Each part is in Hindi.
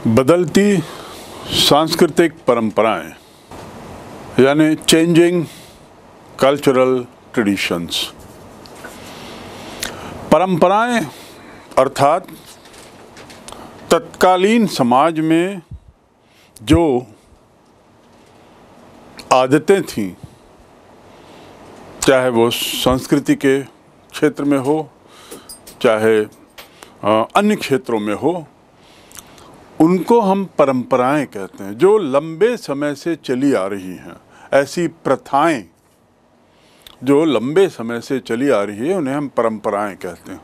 बदलती सांस्कृतिक परंपराएं यानी चेंजिंग कल्चरल ट्रेडिशंस। परंपराएं अर्थात तत्कालीन समाज में जो आदतें थीं, चाहे वो संस्कृति के क्षेत्र में हो, चाहे अन्य क्षेत्रों में हो, उनको हम परंपराएं कहते हैं, जो लंबे समय से चली आ रही हैं। ऐसी प्रथाएं जो लंबे समय से चली आ रही है उन्हें हम परंपराएं कहते हैं।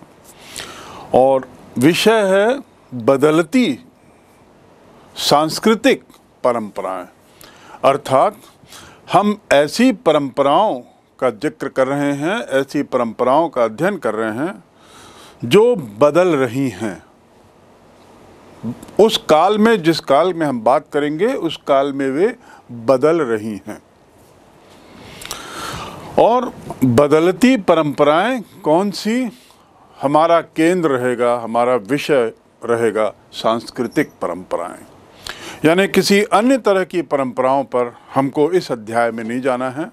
और विषय है बदलती सांस्कृतिक परंपराएं, अर्थात हम ऐसी परंपराओं का जिक्र कर रहे हैं, ऐसी परंपराओं का अध्ययन कर रहे हैं जो बदल रही हैं। उस काल में, जिस काल में हम बात करेंगे, उस काल में वे बदल रही हैं। और बदलती परंपराएं कौन सी? हमारा केंद्र रहेगा, हमारा विषय रहेगा सांस्कृतिक परंपराएं। यानी किसी अन्य तरह की परंपराओं पर हमको इस अध्याय में नहीं जाना है।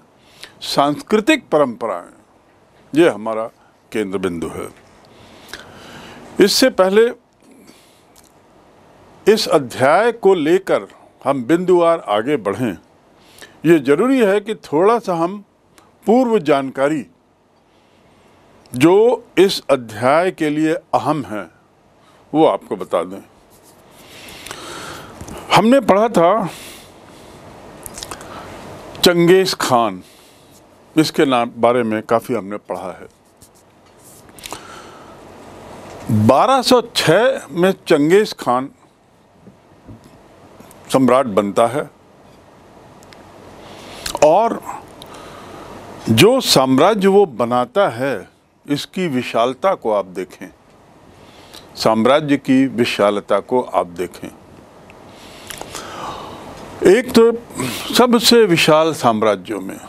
सांस्कृतिक परंपराएं, ये हमारा केंद्र बिंदु है। इससे पहले इस अध्याय को लेकर हम बिंदुवार आगे बढ़ें, ये जरूरी है कि थोड़ा सा हम पूर्व जानकारी जो इस अध्याय के लिए अहम है वो आपको बता दें। हमने पढ़ा था चंगेज खान, इसके नाम बारे में काफ़ी हमने पढ़ा है। 1206 में चंगेज खान सम्राट बनता है और जो साम्राज्य वो बनाता है, इसकी विशालता को आप देखें, साम्राज्य की विशालता को आप देखें। एक तो सबसे विशाल साम्राज्यों में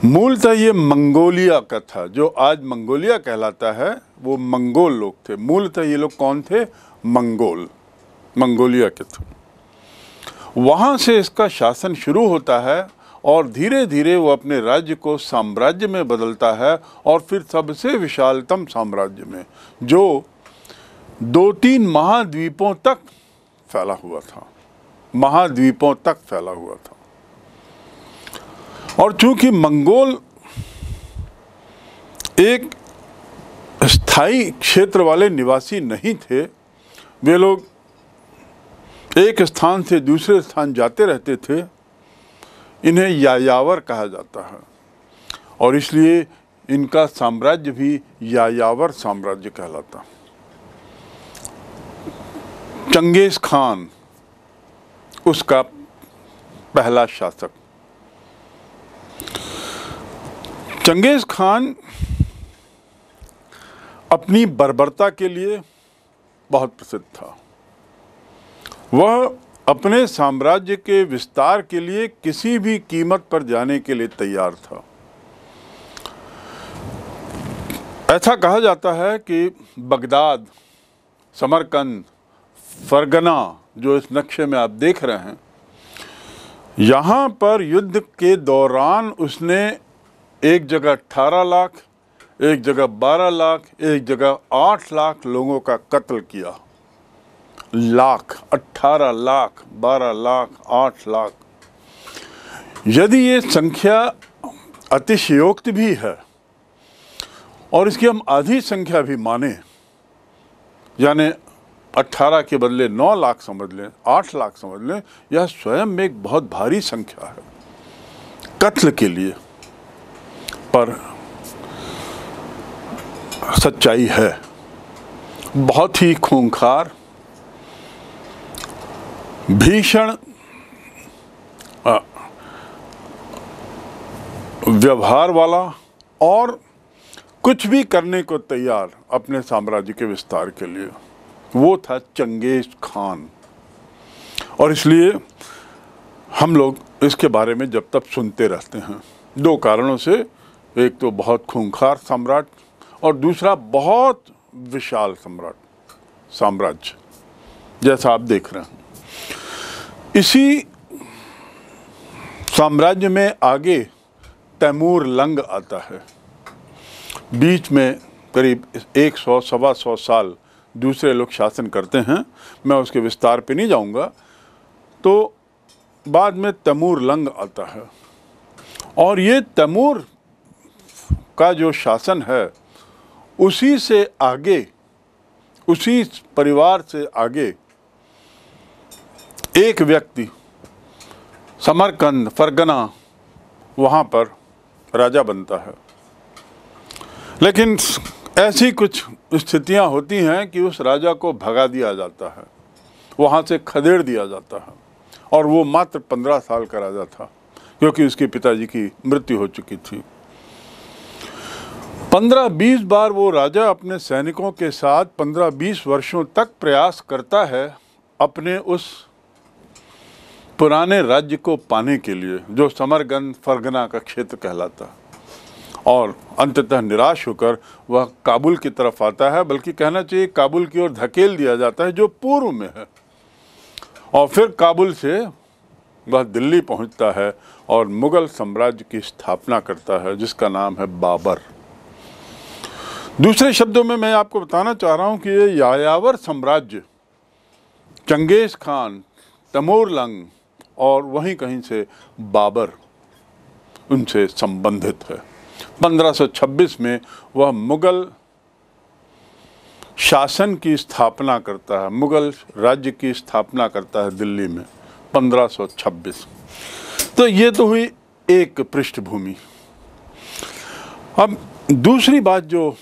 मूलतः ये मंगोलिया का था। जो आज मंगोलिया कहलाता है वो मंगोल लोग थे। मूलतः ये लोग कौन थे? मंगोल, मंगोलिया के थे। वहाँ से इसका शासन शुरू होता है और धीरे धीरे वो अपने राज्य को साम्राज्य में बदलता है और फिर सबसे विशालतम साम्राज्य में, जो 2-3 महाद्वीपों तक फैला हुआ था, महाद्वीपों तक फैला हुआ था। और चूंकि मंगोल एक स्थायी क्षेत्र वाले निवासी नहीं थे, वे लोग एक स्थान से दूसरे स्थान जाते रहते थे, इन्हें यायावर कहा जाता है और इसलिए इनका साम्राज्य भी यायावर साम्राज्य कहलाता। चंगेज खान उसका पहला शासक। चंगेज खान अपनी बर्बरता के लिए बहुत प्रसिद्ध था। वह अपने साम्राज्य के विस्तार के लिए किसी भी कीमत पर जाने के लिए तैयार था। ऐसा कहा जाता है कि बगदाद, समरकंद, फरगना, जो इस नक्शे में आप देख रहे हैं, यहाँ पर युद्ध के दौरान उसने एक जगह 18 लाख, एक जगह 12 लाख, एक जगह 8 लाख लोगों का कत्ल किया। लाख, 18 लाख, 12 लाख, 8 लाख। यदि ये संख्या अतिशयोक्ति भी है और इसकी हम आधी संख्या भी माने, यानी 18 के बदले 9 लाख समझ लें, 8 लाख समझ लें, यह स्वयं में एक बहुत भारी संख्या है कत्ल के लिए। पर सच्चाई है, बहुत ही खूंखार, भीषण व्यवहार वाला और कुछ भी करने को तैयार अपने साम्राज्य के विस्तार के लिए, वो था चंगेज खान। और इसलिए हम लोग इसके बारे में जब तक सुनते रहते हैं, 2 कारणों से। एक तो बहुत खूंखार सम्राट और दूसरा बहुत विशाल साम्राज्य। जैसा आप देख रहे हैं। इसी साम्राज्य में आगे तैमूर लंग आता है। बीच में करीब 100 सवा 100 साल दूसरे लोग शासन करते हैं, मैं उसके विस्तार पे नहीं जाऊंगा। तो बाद में तैमूर लंग आता है, और ये तैमूर का जो शासन है उसी से आगे, उसी परिवार से आगे एक व्यक्ति समरकंद फरगना वहाँ पर राजा बनता है। लेकिन ऐसी कुछ स्थितियाँ होती हैं कि उस राजा को भगा दिया जाता है, वहाँ से खदेड़ दिया जाता है, और वो मात्र 15 साल का राजा था, क्योंकि उसके पिताजी की मृत्यु हो चुकी थी। 15-20 बार वो राजा अपने सैनिकों के साथ 15-20 वर्षों तक प्रयास करता है अपने उस पुराने राज्य को पाने के लिए, जो समरकंद फरगना का क्षेत्र कहलाता है, और अंततः निराश होकर वह काबुल की तरफ आता है, बल्कि कहना चाहिए काबुल की ओर धकेल दिया जाता है जो पूर्व में है, और फिर काबुल से वह दिल्ली पहुंचता है और मुगल साम्राज्य की स्थापना करता है, जिसका नाम है बाबर। दूसरे शब्दों में मैं आपको बताना चाह रहा हूं कि ये यायावर साम्राज्य चंगेज खान, तैमूर लंग और वहीं कहीं से बाबर उनसे संबंधित है। 1526 में वह मुगल शासन की स्थापना करता है, मुगल राज्य की स्थापना करता है दिल्ली में 1526। तो ये तो हुई एक पृष्ठभूमि। अब दूसरी बात जो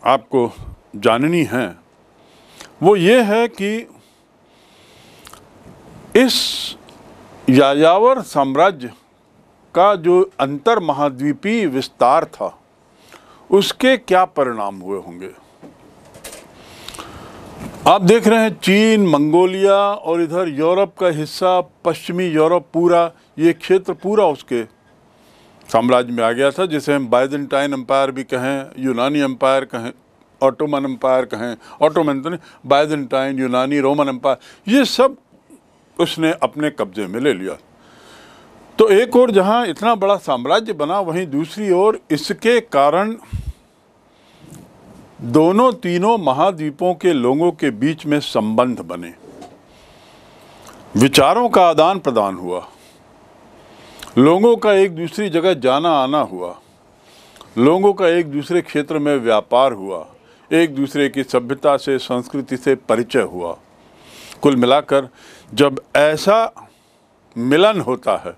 आपको जाननी है वो ये है कि इस यायावर साम्राज्य का जो अंतर महाद्वीपीय विस्तार था उसके क्या परिणाम हुए होंगे। आप देख रहे हैं चीन, मंगोलिया और इधर यूरोप का हिस्सा, पश्चिमी यूरोप पूरा, ये क्षेत्र पूरा उसके साम्राज्य में आ गया था, जिसे हम बाइजेंटाइन एम्पायर भी कहें, यूनानी एम्पायर कहें, ऑटोमन एम्पायर कहें, ऑटोमन तो नहीं, बाइजेंटाइन, यूनानी, रोमन एम्पायर, ये सब उसने अपने कब्जे में ले लिया। तो एक और जहां इतना बड़ा साम्राज्य बना, वहीं दूसरी ओर इसके कारण दोनों तीनों महाद्वीपों के लोगों के बीच में संबंध बने, विचारों का आदान प्रदान हुआ, लोगों का एक दूसरी जगह जाना आना हुआ, लोगों का एक दूसरे क्षेत्र में व्यापार हुआ, एक दूसरे की सभ्यता से, संस्कृति से परिचय हुआ। कुल मिलाकर जब ऐसा मिलन होता है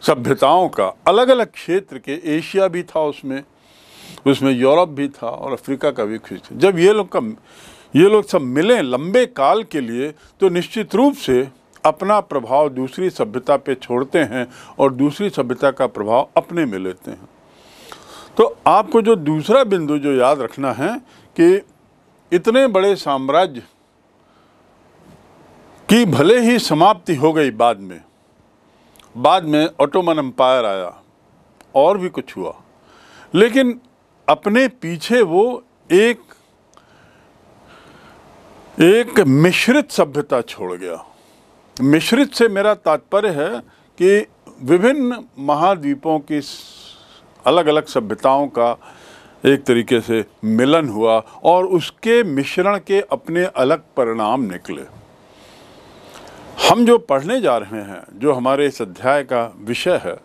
सभ्यताओं का, अलग अलग क्षेत्र के, एशिया भी था उसमें यूरोप भी था और अफ्रीका का भी क्षेत्र, जब ये लोग सब मिले लंबे काल के लिए, तो निश्चित रूप से अपना प्रभाव दूसरी सभ्यता पे छोड़ते हैं और दूसरी सभ्यता का प्रभाव अपने में लेते हैं। तो आपको जो दूसरा बिंदु जो याद रखना है कि इतने बड़े साम्राज्य की भले ही समाप्ति हो गई, बाद में ऑटोमन एम्पायर आया और भी कुछ हुआ, लेकिन अपने पीछे वो एक मिश्रित सभ्यता छोड़ गया। मिश्रित से मेरा तात्पर्य है कि विभिन्न महाद्वीपों की अलग अलग सभ्यताओं का एक तरीके से मिलन हुआ और उसके मिश्रण के अपने अलग परिणाम निकले। हम जो पढ़ने जा रहे हैं, जो हमारे इस अध्याय का विषय है,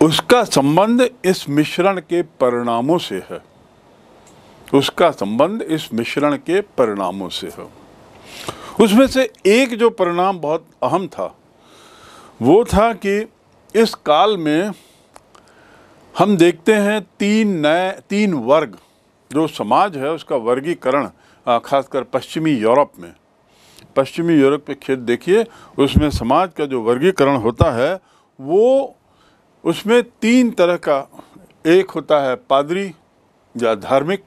उसका संबंध इस मिश्रण के परिणामों से है, उसका संबंध इस मिश्रण के परिणामों से है। उसमें से एक जो परिणाम बहुत अहम था वो था कि इस काल में हम देखते हैं तीन वर्ग, जो समाज है उसका वर्गीकरण, खासकर पश्चिमी यूरोप पे खेत देखिए, उसमें समाज का जो वर्गीकरण होता है वो उसमें 3 तरह का, एक होता है पादरी या धार्मिक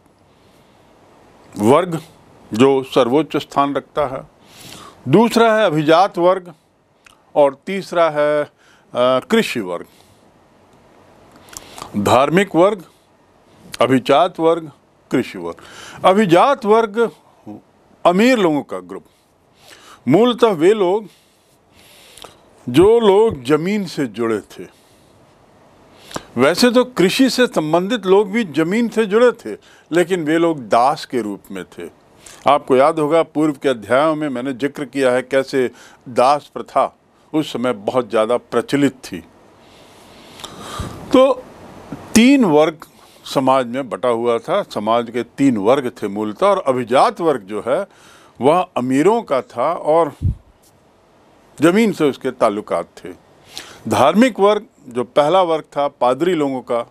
वर्ग जो सर्वोच्च स्थान रखता है, दूसरा है अभिजात वर्ग और तीसरा है कृषि वर्ग। धार्मिक वर्ग, अभिजात वर्ग, कृषि वर्ग। अभिजात वर्ग अमीर लोगों का ग्रुप, मूलतः वे लोग जो लोग जमीन से जुड़े थे। वैसे तो कृषि से संबंधित लोग भी जमीन से जुड़े थे, लेकिन वे लोग दास के रूप में थे। आपको याद होगा पूर्व के अध्यायों में मैंने जिक्र किया है कैसे दास प्रथा उस समय बहुत ज़्यादा प्रचलित थी। तो 3 वर्ग समाज में बटा हुआ था। समाज के 3 वर्ग थे मूलतः, और अभिजात वर्ग जो है वह अमीरों का था और जमीन से उसके ताल्लुकात थे। धार्मिक वर्ग जो पहला वर्ग था पादरी लोगों का,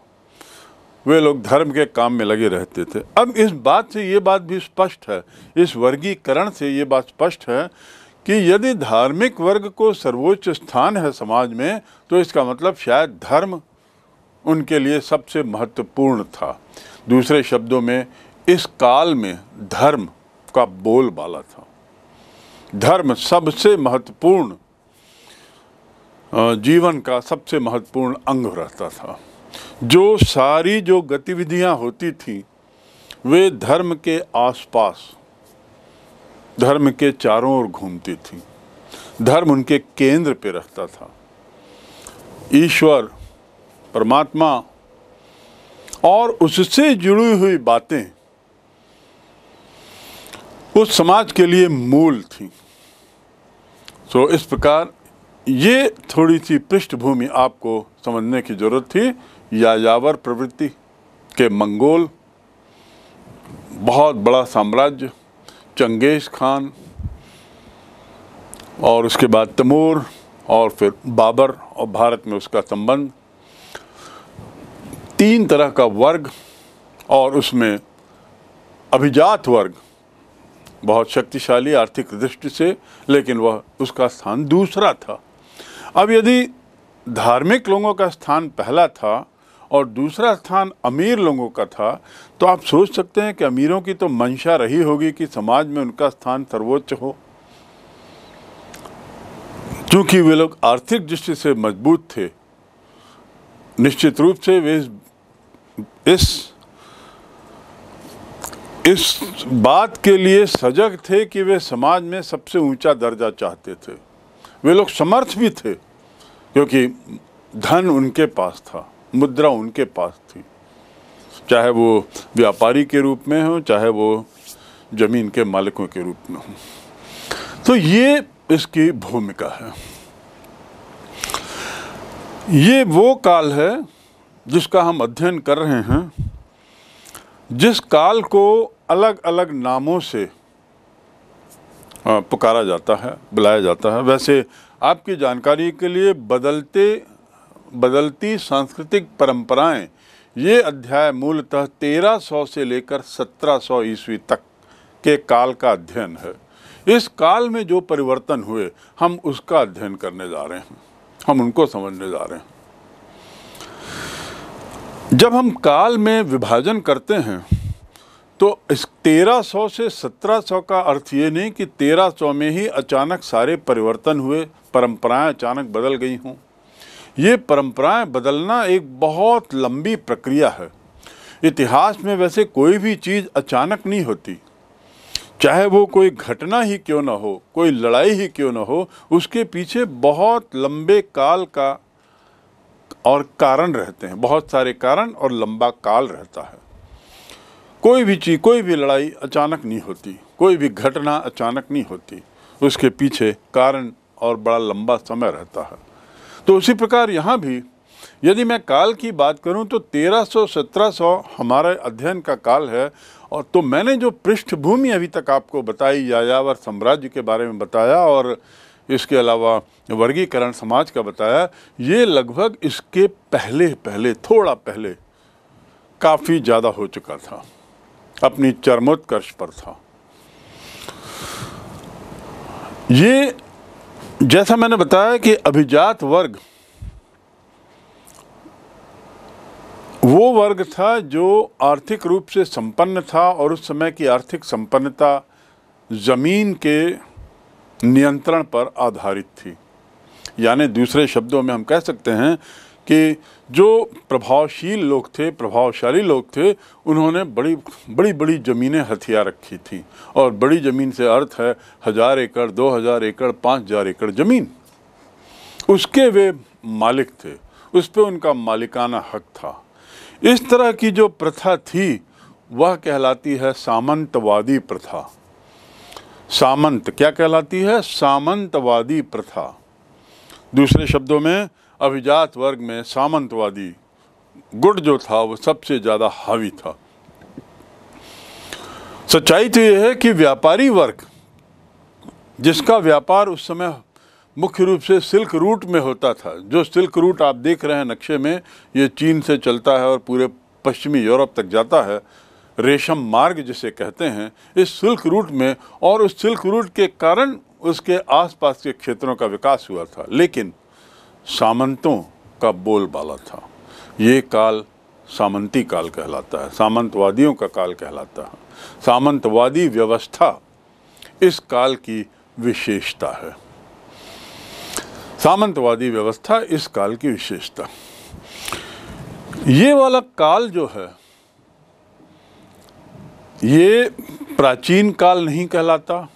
वे लोग धर्म के काम में लगे रहते थे। अब इस बात से ये बात भी स्पष्ट है, इस वर्गीकरण से ये बात स्पष्ट है कि यदि धार्मिक वर्ग को सर्वोच्च स्थान है समाज में, तो इसका मतलब शायद धर्म उनके लिए सबसे महत्वपूर्ण था। दूसरे शब्दों में इस काल में धर्म का बोलबाला था। धर्म सबसे महत्वपूर्ण जीवन का सबसे महत्वपूर्ण अंग रहता था। जो गतिविधियां होती थी वे धर्म के आसपास, धर्म के चारों ओर घूमती थी। धर्म उनके केंद्र पे रहता था। ईश्वर, परमात्मा और उससे जुड़ी हुई बातें उस समाज के लिए मूल थी। तो इस प्रकार ये थोड़ी सी पृष्ठभूमि आपको समझने की जरूरत थी। यायावर प्रवृत्ति के मंगोल, बहुत बड़ा साम्राज्य, चंगेज खान और उसके बाद तैमूर और फिर बाबर और भारत में उसका संबंध, 3 तरह का वर्ग, और उसमें अभिजात वर्ग बहुत शक्तिशाली आर्थिक दृष्टि से, लेकिन वह उसका स्थान दूसरा था। अब यदि धार्मिक लोगों का स्थान पहला था और दूसरा स्थान अमीर लोगों का था, तो आप सोच सकते हैं कि अमीरों की तो मंशा रही होगी कि समाज में उनका स्थान सर्वोच्च हो, क्योंकि वे लोग आर्थिक दृष्टि से मजबूत थे। निश्चित रूप से वे इस बात के लिए सजग थे कि वे समाज में सबसे ऊंचा दर्जा चाहते थे। वे लोग समर्थ भी थे, क्योंकि धन उनके पास था, मुद्रा उनके पास थी, चाहे वो व्यापारी के रूप में हो, चाहे वो जमीन के मालिकों के रूप में हो। तो ये इसकी भूमिका है। ये वो काल है जिसका हम अध्ययन कर रहे हैं, जिस काल को अलग अलग नामों से पुकारा जाता है, बुलाया जाता है। वैसे आपकी जानकारी के लिए बदलती सांस्कृतिक परंपराएं, ये अध्याय मूलतः 1300 से लेकर 1700 ईस्वी तक के काल का अध्ययन है। इस काल में जो परिवर्तन हुए हम उसका अध्ययन करने जा रहे हैं, हम उनको समझने जा रहे हैं। जब हम काल में विभाजन करते हैं तो इस 1300 से 1700 का अर्थ ये नहीं कि 1300 में ही अचानक सारे परिवर्तन हुए, परंपराएं अचानक बदल गई हों। ये परंपराएं बदलना एक बहुत लंबी प्रक्रिया है। इतिहास में वैसे कोई भी चीज़ अचानक नहीं होती, चाहे वो कोई घटना ही क्यों ना हो, कोई लड़ाई ही क्यों ना हो, उसके पीछे बहुत लंबे काल का और कारण रहते हैं, बहुत सारे कारण और लंबा काल रहता है। कोई भी चीज़, कोई भी लड़ाई अचानक नहीं होती, कोई भी घटना अचानक नहीं होती, उसके पीछे कारण और बड़ा लंबा समय रहता है। तो उसी प्रकार यहाँ भी यदि मैं काल की बात करूँ तो 1300-1700 हमारे अध्ययन का काल है। और तो मैंने जो पृष्ठभूमि अभी तक आपको बताई, यायावर साम्राज्य के बारे में बताया और इसके अलावा वर्गीकरण समाज का बताया, ये लगभग इसके पहले थोड़ा पहले काफ़ी ज़्यादा हो चुका था, अपनी चरमोत्कर्ष पर था। ये जैसा मैंने बताया कि अभिजात वर्ग वो वर्ग था जो आर्थिक रूप से संपन्न था, और उस समय की आर्थिक संपन्नता जमीन के नियंत्रण पर आधारित थी। यानी दूसरे शब्दों में हम कह सकते हैं कि जो प्रभावशील लोग थे, प्रभावशाली लोग थे, उन्होंने बड़ी बड़ी बड़ी ज़मीनें हथिया रखी थी। और बड़ी ज़मीन से अर्थ है 1000 एकड़, 2000 एकड़, 5000 एकड़ ज़मीन, उसके वे मालिक थे, उस पर उनका मालिकाना हक था। इस तरह की जो प्रथा थी वह कहलाती है सामंतवादी प्रथा। सामंत क्या कहलाती है? सामंतवादी प्रथा। दूसरे शब्दों में अभिजात वर्ग में सामंतवादी गुट जो था वो सबसे ज़्यादा हावी था। सच्चाई तो यह है कि व्यापारी वर्ग, जिसका व्यापार उस समय मुख्य रूप से सिल्क रूट में होता था, जो सिल्क रूट आप देख रहे हैं नक्शे में, ये चीन से चलता है और पूरे पश्चिमी यूरोप तक जाता है, रेशम मार्ग जिसे कहते हैं, इस सिल्क रूट में, और उस सिल्क रूट के कारण उसके आसपास के क्षेत्रों का विकास हुआ था। लेकिन सामंतों का बोलबाला था। ये काल सामंती काल कहलाता है, सामंतवादियों का काल कहलाता है। सामंतवादी व्यवस्था इस काल की विशेषता है। सामंतवादी व्यवस्था इस काल की विशेषता। ये वाला काल जो है ये प्राचीन काल नहीं कहलाता,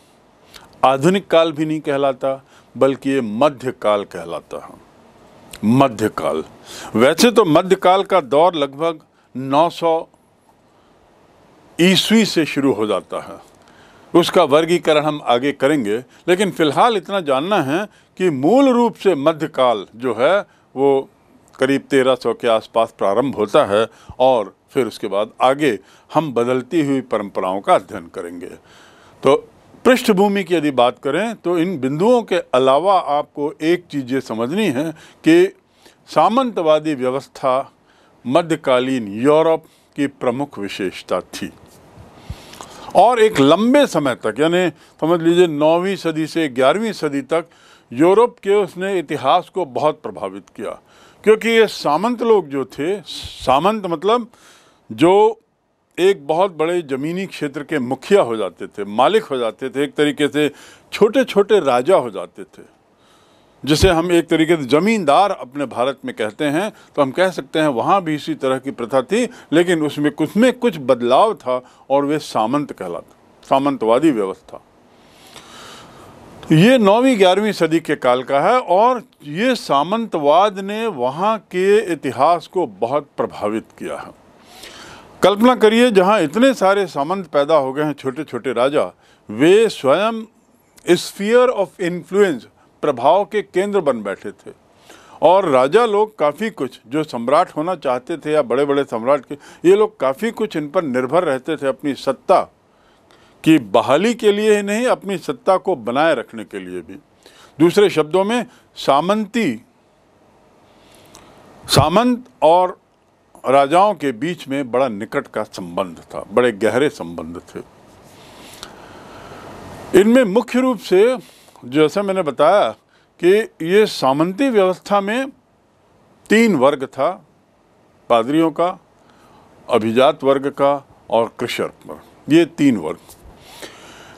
आधुनिक काल भी नहीं कहलाता, बल्कि ये मध्यकाल कहलाता है। मध्यकाल। वैसे तो मध्यकाल का दौर लगभग 900 ईस्वी से शुरू हो जाता है, उसका वर्गीकरण हम आगे करेंगे, लेकिन फिलहाल इतना जानना है कि मूल रूप से मध्यकाल जो है वो करीब 1300 के आसपास प्रारंभ होता है, और फिर उसके बाद आगे हम बदलती हुई परंपराओं का अध्ययन करेंगे। तो पृष्ठभूमि की यदि बात करें तो इन बिंदुओं के अलावा आपको एक चीज़ ये समझनी है कि सामंतवादी व्यवस्था मध्यकालीन यूरोप की प्रमुख विशेषता थी, और एक लंबे समय तक, यानी समझ लीजिए 9वीं सदी से 11वीं सदी तक यूरोप के उसने इतिहास को बहुत प्रभावित किया। क्योंकि ये सामंत लोग जो थे, सामंत मतलब जो एक बहुत बड़े ज़मीनी क्षेत्र के मुखिया हो जाते थे, मालिक हो जाते थे, एक तरीके से छोटे छोटे राजा हो जाते थे, जिसे हम एक तरीके से ज़मींदार अपने भारत में कहते हैं, तो हम कह सकते हैं वहाँ भी इसी तरह की प्रथा थी, लेकिन उसमें कुछ बदलाव था, और वे सामंत कहलाता, सामंतवादी व्यवस्था। ये 9वीं 11वीं सदी के काल का है, और ये सामंतवाद ने वहाँ के इतिहास को बहुत प्रभावित किया है। कल्पना करिए, जहाँ इतने सारे सामंत पैदा हो गए हैं, छोटे छोटे राजा, वे स्वयं स्फीयर ऑफ इन्फ्लुएंस, प्रभाव के केंद्र बन बैठे थे, और राजा लोग काफ़ी कुछ, जो सम्राट होना चाहते थे या बड़े बड़े सम्राट के, ये लोग काफ़ी कुछ इन पर निर्भर रहते थे, अपनी सत्ता की बहाली के लिए ही नहीं, अपनी सत्ता को बनाए रखने के लिए भी। दूसरे शब्दों में सामंत और राजाओं के बीच में बड़ा निकट का संबंध था, बड़े गहरे संबंध थे। इनमें मुख्य रूप से, जैसा मैंने बताया कि ये सामंती व्यवस्था में 3 वर्ग था, पादरियों का, अभिजात वर्ग का और कृषक वर्ग, ये 3 वर्ग।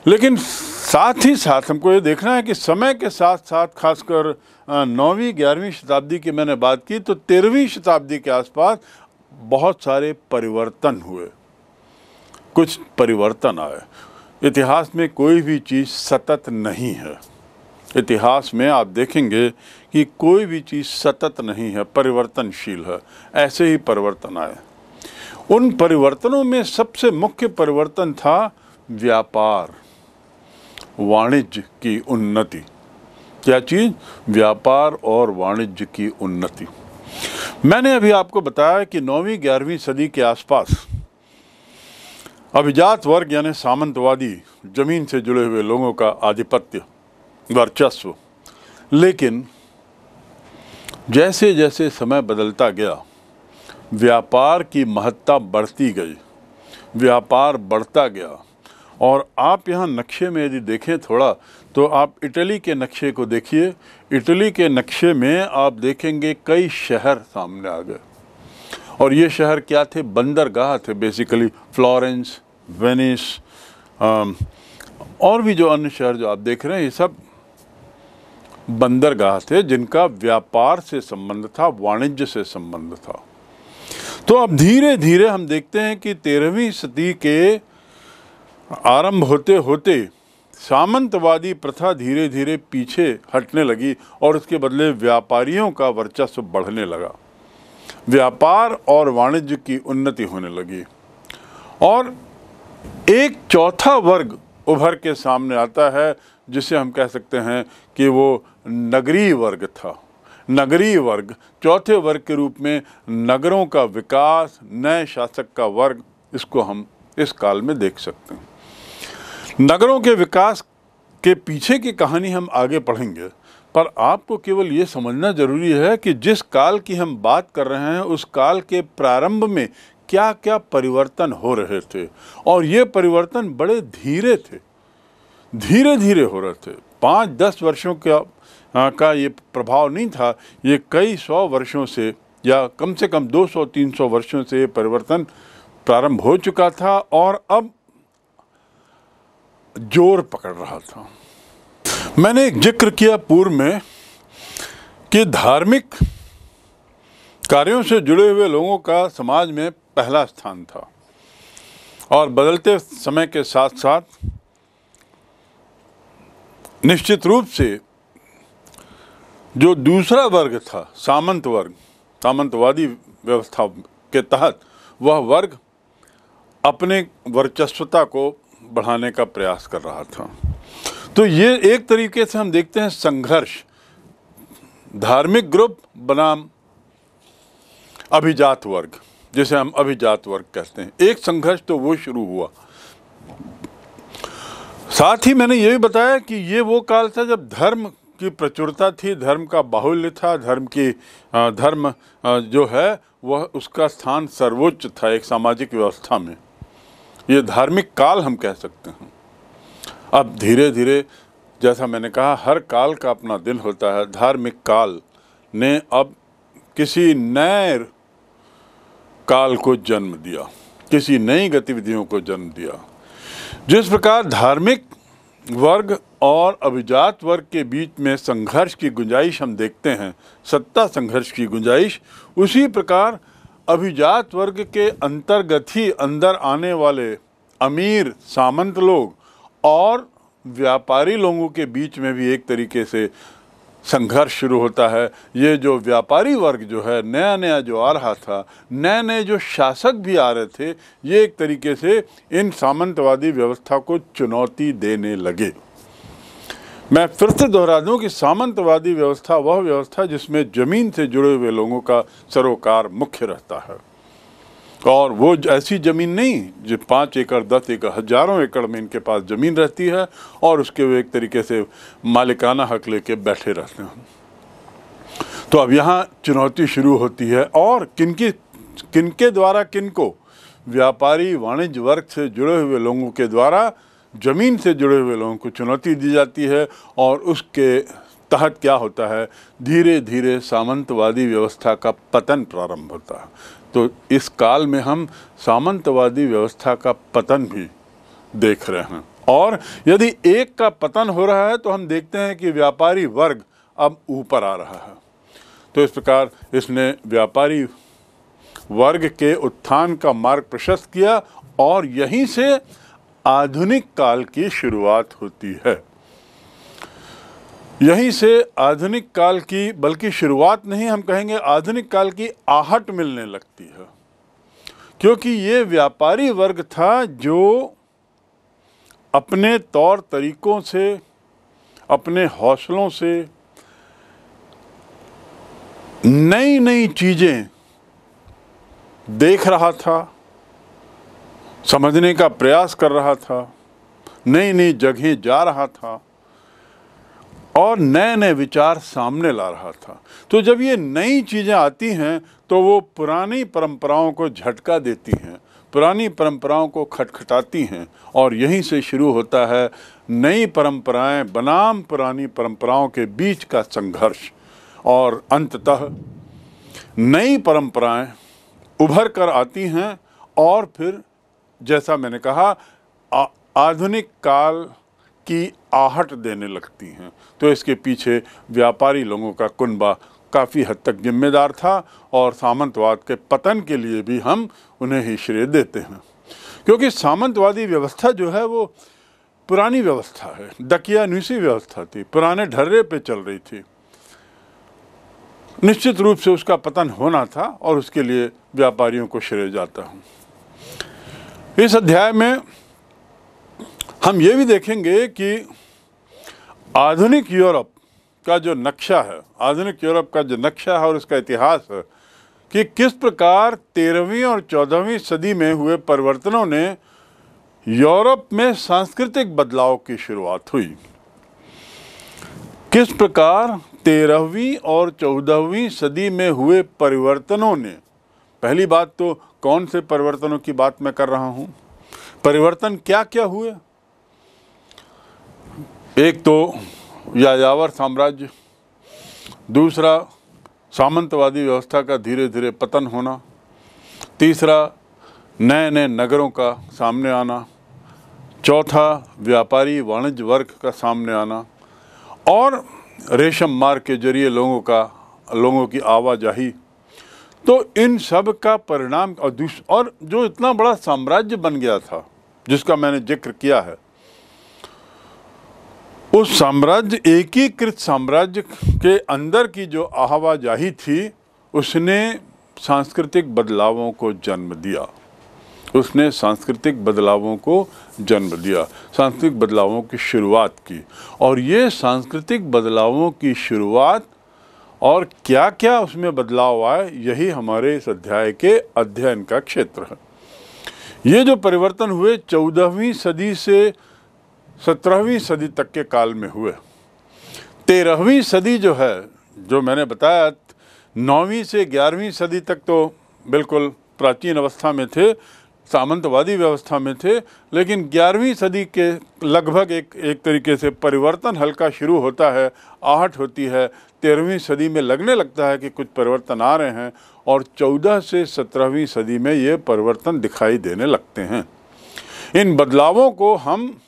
लेकिन साथ ही साथ हमको ये देखना है कि समय के साथ साथ, खासकर 9वीं 11वीं शताब्दी की मैंने बात की, तो 13वीं शताब्दी के आसपास बहुत सारे परिवर्तन हुए, कुछ परिवर्तन आए। इतिहास में कोई भी चीज़ सतत नहीं है। इतिहास में आप देखेंगे कि कोई भी चीज़ सतत नहीं है, परिवर्तनशील है। ऐसे ही परिवर्तन आए। उन परिवर्तनों में सबसे मुख्य परिवर्तन था व्यापार, वाणिज्य की उन्नति। क्या चीज़? व्यापार और वाणिज्य की उन्नति। मैंने अभी आपको बताया कि 9वीं 11वीं सदी के आसपास अभिजात वर्ग यानी सामंतवादी, जमीन से जुड़े हुए लोगों का आधिपत्य, वर्चस्व। लेकिन जैसे जैसे समय बदलता गया, व्यापार की महत्ता बढ़ती गई, व्यापार बढ़ता गया। और आप यहाँ नक्शे में यदि देखें थोड़ा, तो आप इटली के नक्शे को देखिए। इटली के नक्शे में आप देखेंगे कई शहर सामने आ गए, और ये शहर क्या थे? बंदरगाह थे बेसिकली। फ्लोरेंस, वेनिस, और भी जो अन्य शहर जो आप देख रहे हैं, ये सब बंदरगाह थे जिनका व्यापार से संबंध था, वाणिज्य से संबंध था। तो अब धीरे धीरे हम देखते हैं कि 13वीं सदी के आरंभ होते होते सामंतवादी प्रथा धीरे धीरे पीछे हटने लगी और उसके बदले व्यापारियों का वर्चस्व बढ़ने लगा, व्यापार और वाणिज्य की उन्नति होने लगी और एक चौथा वर्ग उभर के सामने आता है जिसे हम कह सकते हैं कि वो नगरीय वर्ग था। नगरीय वर्ग चौथे वर्ग के रूप में नगरों का विकास, नए शासक का वर्ग, इसको हम इस काल में देख सकते हैं। नगरों के विकास के पीछे की कहानी हम आगे पढ़ेंगे, पर आपको केवल ये समझना जरूरी है कि जिस काल की हम बात कर रहे हैं उस काल के प्रारंभ में क्या क्या परिवर्तन हो रहे थे और ये परिवर्तन बड़े धीरे थे, धीरे धीरे हो रहे थे। 5-10 वर्षों का ये प्रभाव नहीं था, ये कई सौ वर्षों से या कम से कम 200-300 वर्षों से ये परिवर्तन प्रारंभ हो चुका था और अब जोर पकड़ रहा था। मैंने एक जिक्र किया पूर्व में कि धार्मिक कार्यों से जुड़े हुए लोगों का समाज में पहला स्थान था और बदलते समय के साथ साथ निश्चित रूप से जो दूसरा वर्ग था, सामंत वर्ग, सामंतवादी व्यवस्था के तहत, वह वर्ग अपने वर्चस्वता को बढ़ाने का प्रयास कर रहा था। तो ये एक तरीके से हम देखते हैं संघर्ष, धार्मिक ग्रुप बनाम अभिजात वर्ग, जिसे हम अभिजात वर्ग कहते हैं, एक संघर्ष तो वो शुरू हुआ। साथ ही मैंने ये भी बताया कि ये वो काल था जब धर्म की प्रचुरता थी, धर्म का बाहुल्य था, धर्म जो है वह उसका स्थान सर्वोच्च था एक सामाजिक व्यवस्था में। ये धार्मिक काल हम कह सकते हैं। अब धीरे धीरे, जैसा मैंने कहा, हर काल का अपना दिन होता है। धार्मिक काल ने अब किसी नए काल को जन्म दिया, किसी नई गतिविधियों को जन्म दिया। जिस प्रकार धार्मिक वर्ग और अभिजात वर्ग के बीच में संघर्ष की गुंजाइश हम देखते हैं, सत्ता संघर्ष की गुंजाइश, उसी प्रकार अभिजात वर्ग के अंतर्गत ही अंदर आने वाले अमीर सामंत लोग और व्यापारी लोगों के बीच में भी एक तरीके से संघर्ष शुरू होता है। ये जो व्यापारी वर्ग जो है नया नया जो आ रहा था, नए नए जो शासक भी आ रहे थे, ये एक तरीके से इन सामंतवादी व्यवस्था को चुनौती देने लगे। मैं फिर से दोहरा दूं कि सामंतवादी व्यवस्था वह व्यवस्था जिसमें जमीन से जुड़े हुए लोगों का सरोकार मुख्य रहता है और वो ऐसी ज़मीन नहीं जो 5 एकड़ 10 एकड़ हजारों एकड़ में इनके पास ज़मीन रहती है और उसके वो एक तरीके से मालिकाना हक लेके बैठे रहते हैं। तो अब यहाँ चुनौती शुरू होती है और किनके द्वारा किनको, व्यापारी वाणिज्य वर्ग से जुड़े हुए लोगों के द्वारा ज़मीन से जुड़े हुए लोगों को चुनौती दी जाती है और उसके तहत क्या होता है, धीरे धीरे सामंतवादी व्यवस्था का पतन प्रारंभ होता है। तो इस काल में हम सामंतवादी व्यवस्था का पतन भी देख रहे हैं और यदि एक का पतन हो रहा है तो हम देखते हैं कि व्यापारी वर्ग अब ऊपर आ रहा है। तो इस प्रकार इसने व्यापारी वर्ग के उत्थान का मार्ग प्रशस्त किया और यहीं से आधुनिक काल की शुरुआत होती है। यहीं से आधुनिक काल की, बल्कि शुरुआत नहीं, हम कहेंगे आधुनिक काल की आहट मिलने लगती है, क्योंकि ये व्यापारी वर्ग था जो अपने तौर तरीकों से, अपने हौसलों से नई नई चीज़ें देख रहा था, समझने का प्रयास कर रहा था, नई नई जगह जा रहा था और नए नए विचार सामने ला रहा था। तो जब ये नई चीज़ें आती हैं तो वो पुरानी परंपराओं को झटका देती हैं, पुरानी परंपराओं को खटखटाती हैं और यहीं से शुरू होता है नई परंपराएं बनाम पुरानी परंपराओं के बीच का संघर्ष और अंततः नई परंपराएं उभर कर आती हैं और फिर जैसा मैंने कहा आधुनिक काल की आहट देने लगती हैं। तो इसके पीछे व्यापारी लोगों का कुनबा काफ़ी हद तक जिम्मेदार था और सामंतवाद के पतन के लिए भी हम उन्हें ही श्रेय देते हैं, क्योंकि सामंतवादी व्यवस्था जो है वो पुरानी व्यवस्था है, दकियानूसी व्यवस्था थी, पुराने ढर्रे पे चल रही थी। निश्चित रूप से उसका पतन होना था और उसके लिए व्यापारियों को श्रेय जाता हूँ। इस अध्याय में हम ये भी देखेंगे कि आधुनिक यूरोप का जो नक्शा है, आधुनिक यूरोप का जो नक्शा है और उसका इतिहास है कि किस प्रकार 13वीं और 14वीं सदी में हुए परिवर्तनों ने यूरोप में सांस्कृतिक बदलाव की शुरुआत हुई। किस प्रकार 13वीं और 14वीं सदी में हुए परिवर्तनों ने, पहली बात तो कौन से परिवर्तनों की बात मैं कर रहा हूँ, परिवर्तन क्या क्या हुए। एक तो यायावर साम्राज्य, दूसरा सामंतवादी व्यवस्था का धीरे धीरे पतन होना, तीसरा नए नए नगरों का सामने आना, चौथा व्यापारी वाणिज्य वर्ग का सामने आना और रेशम मार्ग के जरिए लोगों की आवाजाही। तो इन सब का परिणाम और जो इतना बड़ा साम्राज्य बन गया था जिसका मैंने जिक्र किया है, उस साम्राज्य, एकीकृत साम्राज्य के अंदर की जो आवाजाही थी उसने सांस्कृतिक बदलावों को जन्म दिया। उसने सांस्कृतिक बदलावों को जन्म दिया, सांस्कृतिक बदलावों की शुरुआत की। और ये सांस्कृतिक बदलावों की शुरुआत और क्या क्या उसमें बदलाव आए, यही हमारे इस अध्याय के अध्ययन का क्षेत्र है। ये जो परिवर्तन हुए 14वीं सदी से 17वीं सदी तक के काल में हुए। 13वीं सदी जो है, जो मैंने बताया 9वीं से 11वीं सदी तक तो बिल्कुल प्राचीन अवस्था में थे, सामंतवादी व्यवस्था में थे, लेकिन 11वीं सदी के लगभग एक तरीके से परिवर्तन हल्का शुरू होता है, आहट होती है। 13वीं सदी में लगने लगता है कि कुछ परिवर्तन आ रहे हैं और 14 से 17वीं सदी में ये परिवर्तन दिखाई देने लगते हैं। इन बदलावों को हम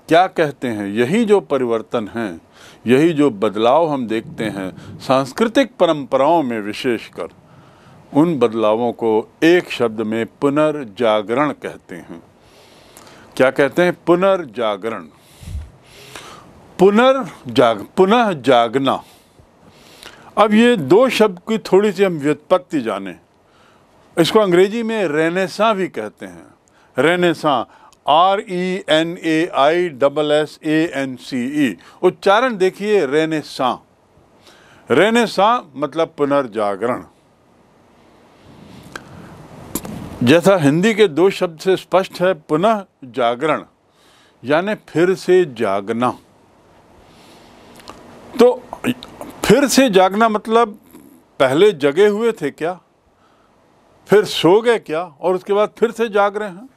क्या कहते हैं? यही जो परिवर्तन हैं, यही जो बदलाव हम देखते हैं सांस्कृतिक परंपराओं में, विशेषकर उन बदलावों को एक शब्द में पुनर्जागरण कहते हैं। क्या कहते हैं? पुनर्जागरण, पुनः जागना। अब ये दो शब्द की थोड़ी सी हम व्युत्पत्ति जाने। इसको अंग्रेजी में रेनेसां भी कहते हैं। रेनेसां, RENAISSANCE, उच्चारण देखिए, रेनेसां। रेनेसां मतलब पुनर्जागरण। जैसा हिंदी के दो शब्द से स्पष्ट है, पुनः जागरण यानी फिर से जागना। तो फिर से जागना मतलब पहले जगे हुए थे क्या, फिर सो गए क्या और उसके बाद फिर से जाग रहे हैं?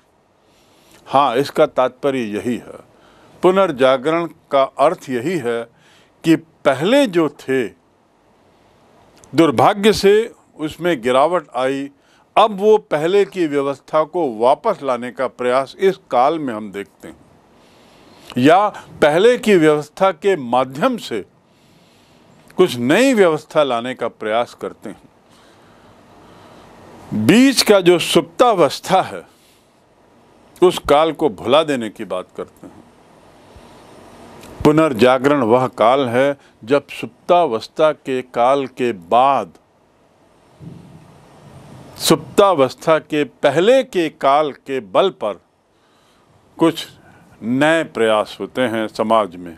हाँ, इसका तात्पर्य यही है। पुनर्जागरण का अर्थ यही है कि पहले जो थे, दुर्भाग्य से उसमें गिरावट आई, अब वो पहले की व्यवस्था को वापस लाने का प्रयास इस काल में हम देखते हैं, या पहले की व्यवस्था के माध्यम से कुछ नई व्यवस्था लाने का प्रयास करते हैं। बीच का जो सुप्तावस्था है उस काल को भुला देने की बात करते हैं। पुनर्जागरण वह काल है जब सुप्तावस्था के काल के बाद, सुप्तावस्था के पहले के काल के बल पर कुछ नए प्रयास होते हैं समाज में।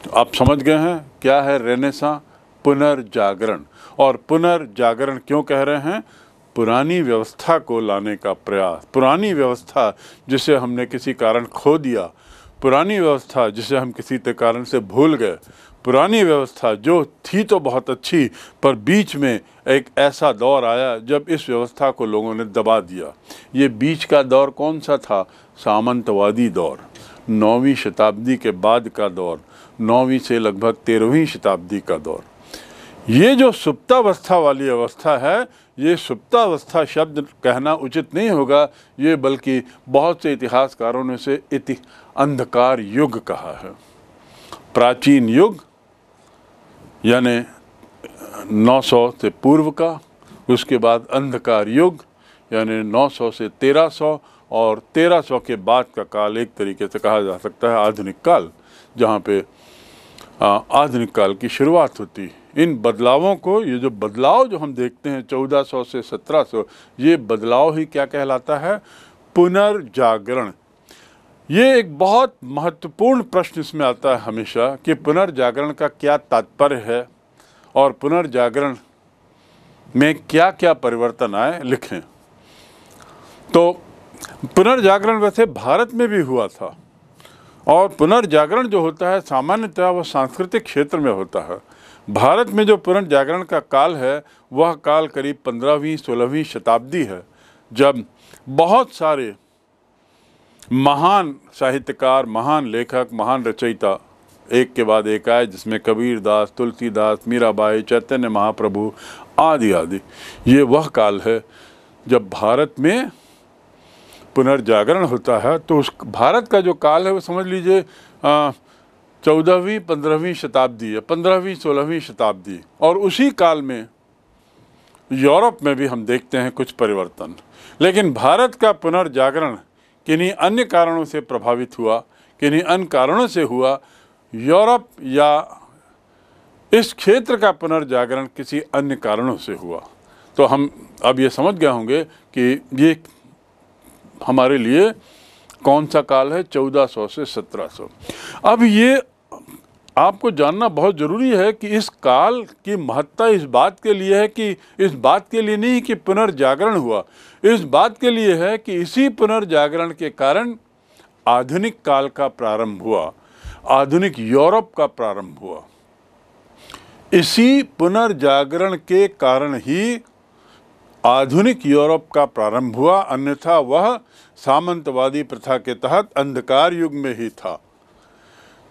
तो आप समझ गए हैं क्या है रेनेसां? पुनर्जागरण। और पुनर्जागरण क्यों कह रहे हैं? पुरानी व्यवस्था को लाने का प्रयास, पुरानी व्यवस्था जिसे हमने किसी कारण खो दिया, पुरानी व्यवस्था जिसे हम किसी कारण से भूल गए, पुरानी व्यवस्था जो थी तो बहुत अच्छी, पर बीच में एक ऐसा दौर आया जब इस व्यवस्था को लोगों ने दबा दिया। ये बीच का दौर कौन सा था? सामंतवादी दौर, 9वीं शताब्दी के बाद का दौर, 9वीं से लगभग 13वीं शताब्दी का दौर। ये जो सुप्तावस्था वाली अवस्था है, ये सुप्तावस्था शब्द कहना उचित नहीं होगा, ये बल्कि बहुत से इतिहासकारों ने इसे अंधकार युग कहा है। प्राचीन युग यानी 900 से पूर्व का, उसके बाद अंधकार युग यानी 900 से 1300, और 1300 के बाद का काल एक तरीके से कहा जा सकता है आधुनिक काल, जहाँ पे आधुनिक काल की शुरुआत होती। इन बदलावों को, ये जो बदलाव जो हम देखते हैं 1400 से 1700, ये बदलाव ही क्या कहलाता है? पुनर्जागरण। ये एक बहुत महत्वपूर्ण प्रश्न इसमें आता है हमेशा कि पुनर्जागरण का क्या तात्पर्य है और पुनर्जागरण में क्या क्या परिवर्तन आए, लिखें। तो पुनर्जागरण वैसे भारत में भी हुआ था, और पुनर्जागरण जो होता है सामान्यतः वह सांस्कृतिक क्षेत्र में होता है। भारत में जो पुनर्जागरण का काल है वह काल करीब 15वीं 16वीं शताब्दी है, जब बहुत सारे महान साहित्यकार, महान लेखक, महान रचयिता एक के बाद एक आए, जिसमें कबीरदास, तुलसीदास, मीराबाई, चैतन्य महाप्रभु आदि आदि। ये वह काल है जब भारत में पुनर्जागरण होता है। तो उस भारत का जो काल है वो समझ लीजिए 14वीं 15वीं शताब्दी है, 15वीं 16वीं शताब्दी। और उसी काल में यूरोप में भी हम देखते हैं कुछ परिवर्तन। लेकिन भारत का पुनर्जागरण किन्हीं अन्य कारणों से प्रभावित हुआ, किन्हीं अन्य कारणों से हुआ। यूरोप या इस क्षेत्र का पुनर्जागरण किसी अन्य कारणों से हुआ। तो हम अब ये समझ गए होंगे कि ये हमारे लिए कौन सा काल है, 1400 से 1700। अब ये आपको जानना बहुत ज़रूरी है कि इस काल की महत्ता इस बात के लिए है कि इस बात के लिए नहीं कि पुनर्जागरण हुआ, इस बात के लिए है कि इसी पुनर्जागरण के कारण आधुनिक काल का प्रारंभ हुआ, आधुनिक यूरोप का प्रारंभ हुआ। इसी पुनर्जागरण के कारण ही आधुनिक यूरोप का प्रारंभ हुआ, अन्यथा वह सामंतवादी प्रथा के तहत अंधकार युग में ही था।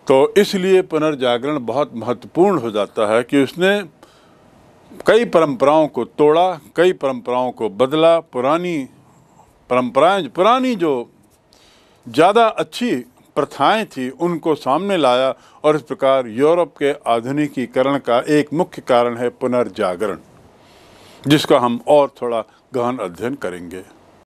तो इसलिए पुनर्जागरण बहुत महत्वपूर्ण हो जाता है कि उसने कई परंपराओं को तोड़ा, कई परंपराओं को बदला, पुरानी परंपराएं, पुरानी जो ज़्यादा अच्छी प्रथाएं थी उनको सामने लाया, और इस प्रकार यूरोप के आधुनिकीकरण का एक मुख्य कारण है पुनर्जागरण, जिसका हम और थोड़ा गहन अध्ययन करेंगे।